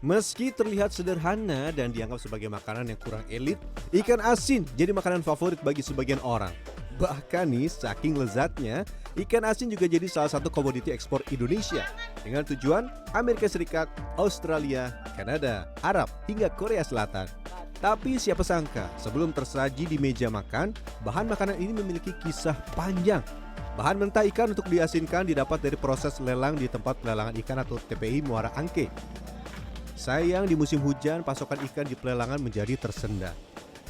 Meski terlihat sederhana dan dianggap sebagai makanan yang kurang elit, ikan asin jadi makanan favorit bagi sebagian orang. Bahkan nih, saking lezatnya, ikan asin juga jadi salah satu komoditi ekspor Indonesia dengan tujuan Amerika Serikat, Australia, Kanada, Arab, hingga Korea Selatan. Tapi siapa sangka, sebelum tersaji di meja makan, bahan makanan ini memiliki kisah panjang. Bahan mentah ikan untuk diasinkan didapat dari proses lelang di tempat pelelangan ikan atau TPI Muara Angke. Sayang di musim hujan pasokan ikan di pelelangan menjadi tersendat.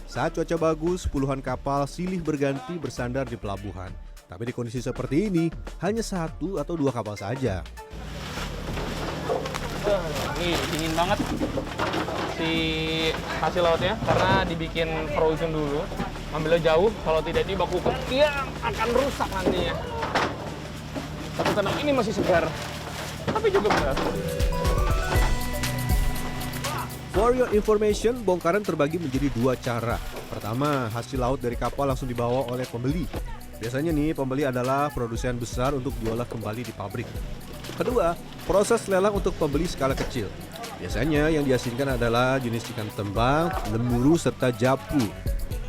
Saat cuaca bagus, puluhan kapal silih berganti bersandar di pelabuhan. Tapi di kondisi seperti ini, hanya 1 atau 2 kapal saja. Nih, dingin banget si hasil lautnya karena dibikin frozen dulu. Ambilnya jauh, kalau tidak dibaku dia akan rusak nantinya. Tapi tenang, ini masih segar. Tapi juga benar. For your information, bongkaran terbagi menjadi 2 cara. Pertama, hasil laut dari kapal langsung dibawa oleh pembeli. Biasanya nih, pembeli adalah produsen besar untuk diolah kembali di pabrik. Kedua, proses lelang untuk pembeli skala kecil. Biasanya yang diasinkan adalah jenis ikan tembang, lemuru, serta japu.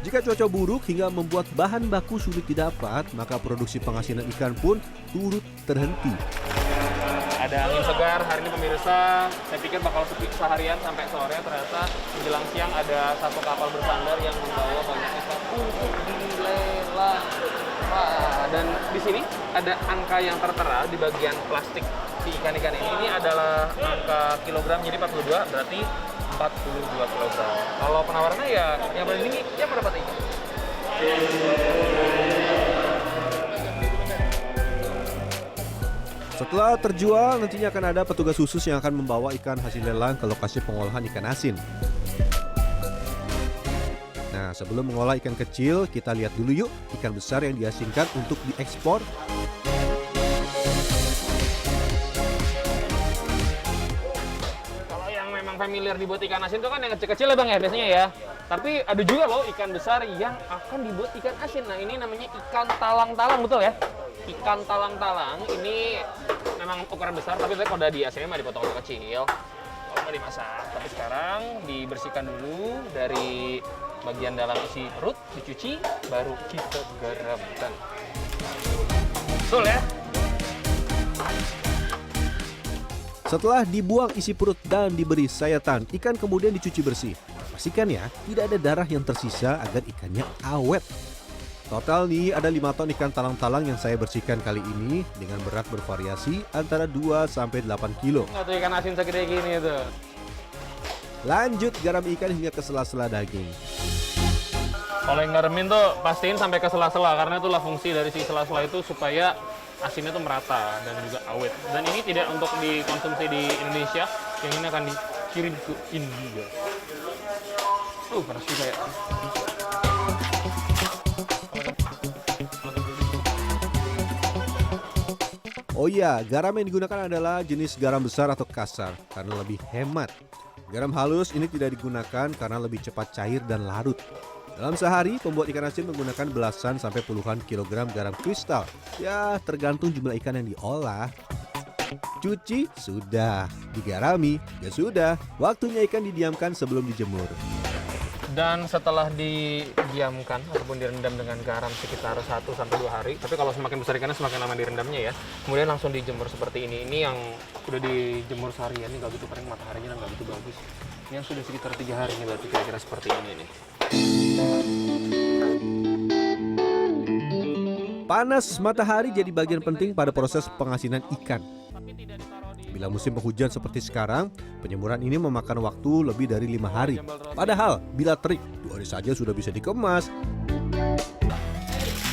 Jika cuaca buruk hingga membuat bahan baku sulit didapat, maka produksi pengasinan ikan pun turut terhenti. Ada angin segar hari ini pemirsa. Saya pikir bakal sepi seharian sampai sore. Ternyata menjelang siang ada 1 kapal bersandar yang membawa banyak ikan untuk dilelang. Wah, dan di sini ada angka yang tertera di bagian plastik si ikan-ikan ini. Ini adalah angka kilogram, jadi 42 berarti 42 kilogram. Kalau penawarannya ya yang paling tinggi yang mendapat ikan. Setelah terjual, nantinya akan ada petugas khusus yang akan membawa ikan hasil lelang ke lokasi pengolahan ikan asin. Nah, sebelum mengolah ikan kecil, kita lihat dulu yuk ikan besar yang diasinkan untuk diekspor. Kalau yang memang familiar dibuat ikan asin itu kan yang kecil-kecil ya Bang ya biasanya ya. Tapi ada juga loh ikan besar yang akan dibuat ikan asin. Nah, ini namanya ikan talang-talang, betul ya? Ikan talang-talang ini memang ukuran besar, tapi kalau udah di asinnya mah dipotong kecil kalau mau dimasak. Tapi sekarang dibersihkan dulu dari bagian dalam isi perut, dicuci, baru kita garamkan. Betul ya? Setelah dibuang isi perut dan diberi sayatan, ikan kemudian dicuci bersih. Pastikan ya, tidak ada darah yang tersisa agar ikannya awet. Total nih ada 5 ton ikan talang-talang yang saya bersihkan kali ini dengan berat bervariasi antara 2-8 kilo. Nggak tuh ikan asin segede gini tuh. Lanjut garam ikan hingga ke sela-sela daging. Kalau yang garemin tuh pastiin sampai ke sela-sela karena itulah fungsi dari si sela-sela itu supaya asinnya tuh merata dan juga awet. Dan ini tidak untuk dikonsumsi di Indonesia, yang ini akan dikirim ke India. Panas juga ya. Oh iya, garam yang digunakan adalah jenis garam besar atau kasar karena lebih hemat. Garam halus ini tidak digunakan karena lebih cepat cair dan larut. Dalam sehari, pembuat ikan asin menggunakan belasan sampai puluhan kilogram garam kristal. Ya, tergantung jumlah ikan yang diolah. Cuci, sudah. Digarami, ya sudah. Waktunya ikan didiamkan sebelum dijemur. Dan setelah didiamkan ataupun direndam dengan garam sekitar 1-2 hari, tapi kalau semakin besar ikannya semakin lama direndamnya ya, kemudian langsung dijemur seperti ini. Ini yang udah dijemur seharian, ini nggak gitu kering, mataharinya nggak gitu bagus. Ini yang sudah sekitar 3 hari ini berarti kira-kira seperti ini nih. Panas matahari jadi bagian penting pada proses pengasinan ikan. Bila musim penghujan seperti sekarang, penyemuran ini memakan waktu lebih dari 5 hari. Padahal bila terik, 2 hari saja sudah bisa dikemas.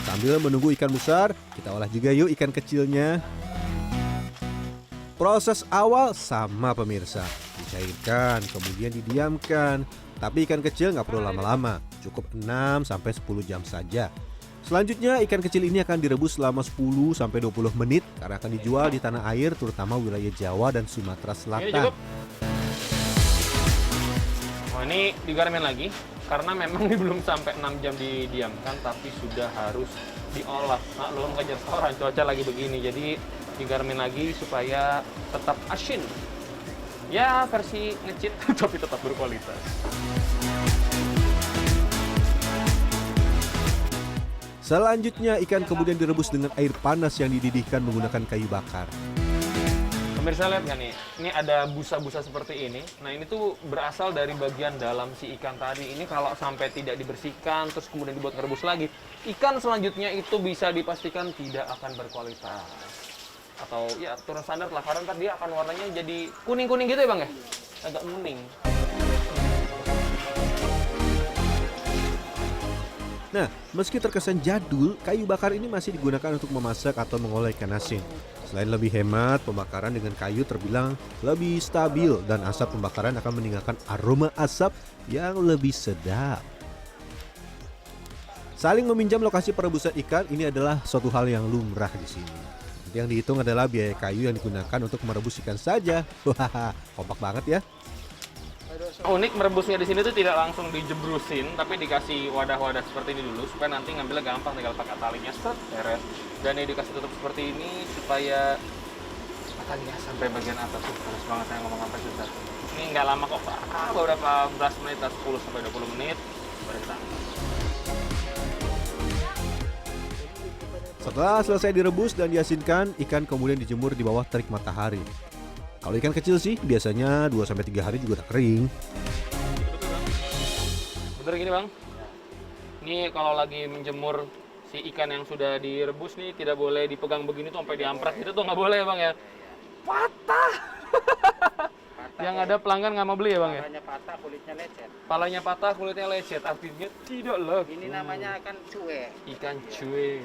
Sambil menunggu ikan besar, kita olah juga yuk ikan kecilnya. Proses awal sama pemirsa, dicairkan, kemudian didiamkan. Tapi ikan kecil nggak perlu lama-lama, cukup 6-10 jam saja. Selanjutnya ikan kecil ini akan direbus selama 10-20 menit karena akan dijual di tanah air terutama wilayah Jawa dan Sumatera Selatan. Ini cukup. Oh, ini digaramin lagi karena memang ini belum sampai 6 jam didiamkan tapi sudah harus diolah. Belum ke restoran, cuaca lagi begini jadi digaramin lagi supaya tetap asin. Ya versi ngecit tapi tetap berkualitas. Selanjutnya ikan kemudian direbus dengan air panas yang dididihkan menggunakan kayu bakar. Pemirsa lihat nggak nih, ini ada busa-busa seperti ini. Nah ini tuh berasal dari bagian dalam si ikan tadi. Ini kalau sampai tidak dibersihkan, terus kemudian dibuat ngerebus lagi, ikan selanjutnya itu bisa dipastikan tidak akan berkualitas. Atau ya turun standar lah, karena ntar dia akan warnanya jadi kuning-kuning gitu ya bang ya? Agak kuning. Nah, meski terkesan jadul, kayu bakar ini masih digunakan untuk memasak atau mengolah ikan asin. Selain lebih hemat, pembakaran dengan kayu terbilang lebih stabil dan asap pembakaran akan meninggalkan aroma asap yang lebih sedap. Saling meminjam lokasi perebusan ikan ini adalah suatu hal yang lumrah di sini. Yang dihitung adalah biaya kayu yang digunakan untuk merebus ikan saja. Wah, kompak banget ya. Unik merebusnya di sini tuh tidak langsung dijebrusin, tapi dikasih wadah-wadah seperti ini dulu supaya nanti ngambilnya gampang, tinggal pakai talinya set, beres. Dan ini dikasih tutup seperti ini supaya talinya sampai bagian atas. Terus banget saya ngomong sampai susah. Ini nggak lama kok, beberapa belas menit, 10 sampai 20 menit baru kita angkat. Setelah selesai direbus dan diasinkan, ikan kemudian dijemur di bawah terik matahari. Kalau ikan kecil sih biasanya 2-3 hari juga udah kering. Bener gini bang, ini kalau lagi menjemur si ikan yang sudah direbus nih tidak boleh dipegang begini tuh sampai diamprak gitu tuh nggak boleh ya bang ya. Patah. Yang ada pelanggan nggak mau beli ya bang ya. Palanya patah, kulitnya lecet. Palanya patah, kulitnya lecet, artinya tidak laku. Ini namanya ikan cuek. Ikan cuek.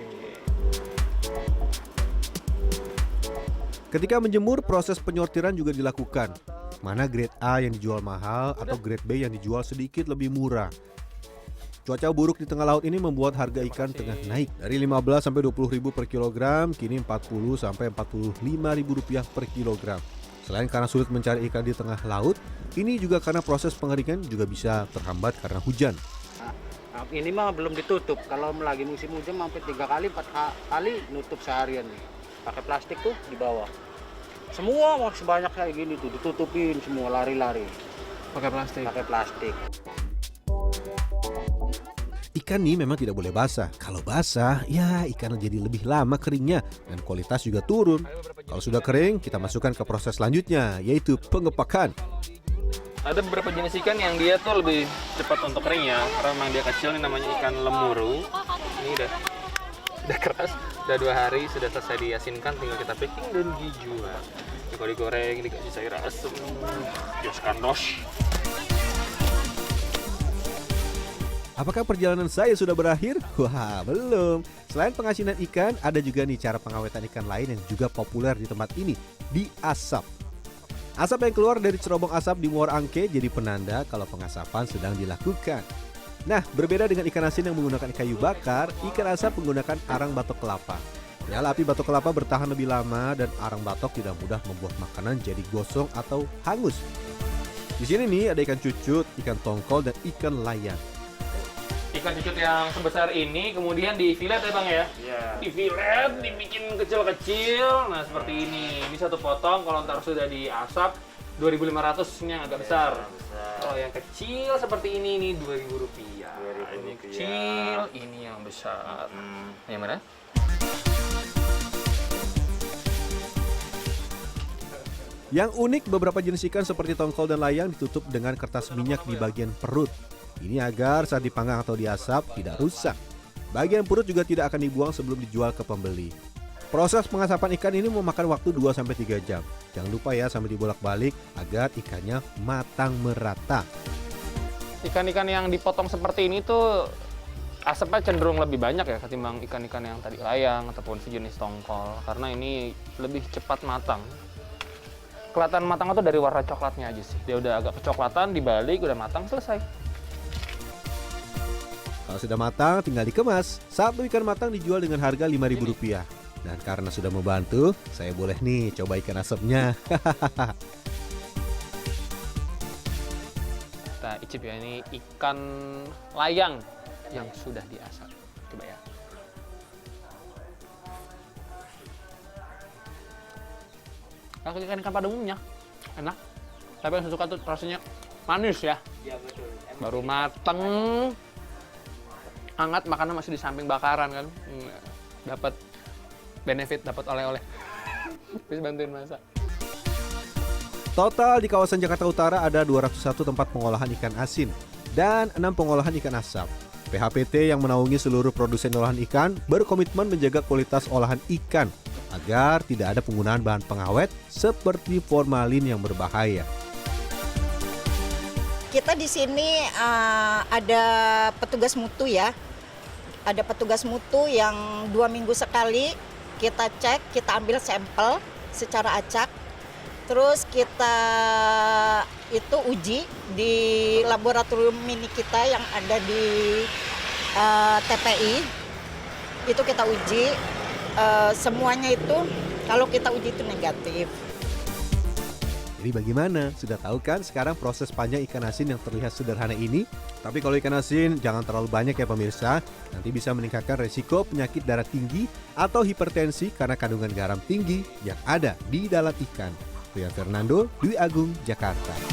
Ketika menjemur, proses penyortiran juga dilakukan. Mana grade A yang dijual mahal atau grade B yang dijual sedikit lebih murah. Cuaca buruk di tengah laut ini membuat harga ikan tengah naik dari 15 sampai 20 ribu per kilogram, kini 40 sampai 45 ribu rupiah per kilogram. Selain karena sulit mencari ikan di tengah laut, ini juga karena proses pengeringan juga bisa terhambat karena hujan. Nah, ini mah belum ditutup. Kalau lagi musim hujan sampai 3 kali, 4 kali nutup seharian nih. Pakai plastik tuh di bawah. Semua masih banyak kayak gini tuh ditutupin semua, lari-lari. Pakai plastik. Pakai plastik. Ikan nih memang tidak boleh basah. Kalau basah, ya ikan jadi lebih lama keringnya dan kualitas juga turun. Kalau sudah kering, kita masukkan ke proses selanjutnya, yaitu pengepakan. Ada beberapa jenis ikan yang dia tuh lebih cepat untuk kering ya, karena memang dia kecil, nih namanya ikan lemuru. Ini udah keras, udah 2 hari sudah selesai diasinkan, tinggal kita packing dan dijual. Kalau digoreng, dikasih sayur asem, dioskan dos. Apakah perjalanan saya sudah berakhir? Wah, belum. Selain pengasinan ikan, ada juga nih cara pengawetan ikan lain yang juga populer di tempat ini, diasap. Asap yang keluar dari cerobong asap di Muara Angke jadi penanda kalau pengasapan sedang dilakukan. Nah, berbeda dengan ikan asin yang menggunakan kayu bakar, ikan asap menggunakan arang batok kelapa. Nyala api batok kelapa bertahan lebih lama dan arang batok tidak mudah membuat makanan jadi gosong atau hangus. Di sini nih ada ikan cucut, ikan tongkol, dan ikan layang. Ikan cucut yang sebesar ini kemudian di filet ya bang ya? Iya. Di filet, dibikin kecil-kecil. Nah seperti ini. Ini satu potong, kalau ntar sudah diasap 2.500 yang agak besar. Kalau yang kecil seperti ini 2.000 rupiah. Ini kecil, ini yang besar. Yang mana? Yang unik, beberapa jenis ikan seperti tongkol dan layang ditutup dengan kertas minyak di bagian perut. Ini agar saat dipanggang atau diasap tidak rusak. Bagian perut juga tidak akan dibuang sebelum dijual ke pembeli. Proses pengasapan ikan ini memakan waktu 2-3 jam. Jangan lupa ya sambil dibolak-balik agar ikannya matang merata. Ikan-ikan yang dipotong seperti ini tuh asapnya cenderung lebih banyak ya ketimbang ikan-ikan yang tadi layang ataupun sejenis tongkol. Karena ini lebih cepat matang. Kelihatan matangnya tuh dari warna coklatnya aja sih. Dia udah agak kecoklatan, dibalik, udah matang, selesai. Kalau sudah matang, tinggal dikemas. Satu ikan matang dijual dengan harga Rp5.000. Dan karena sudah membantu, saya boleh nih coba ikan asapnya. Kita icip ya, ini ikan layang yang sudah diasap. Coba ya. Kalau ikan pada umumnya, enak. Tapi yang saya suka tuh rasanya manis ya. Iya betul. Baru mateng, hangat, makanan masih di samping bakaran kan. Dapat benefit, dapat oleh-oleh. Bisa bantuin masak. Total di kawasan Jakarta Utara ada 201 tempat pengolahan ikan asin dan 6 pengolahan ikan asap. PHPT yang menaungi seluruh produsen olahan ikan berkomitmen menjaga kualitas olahan ikan agar tidak ada penggunaan bahan pengawet seperti formalin yang berbahaya. Kita di sini ada petugas mutu ya. Ada petugas mutu yang 2 minggu sekali kita cek, kita ambil sampel secara acak. Terus kita itu uji di laboratorium mini kita yang ada di TPI. Itu kita uji, semuanya itu kalau kita uji itu negatif. Jadi bagaimana? Sudah tahu kan sekarang proses panjang ikan asin yang terlihat sederhana ini? Tapi kalau ikan asin jangan terlalu banyak ya pemirsa. Nanti bisa meningkatkan resiko penyakit darah tinggi atau hipertensi karena kandungan garam tinggi yang ada di dalam ikan. Ria Fernando, Dwi Agung, Jakarta.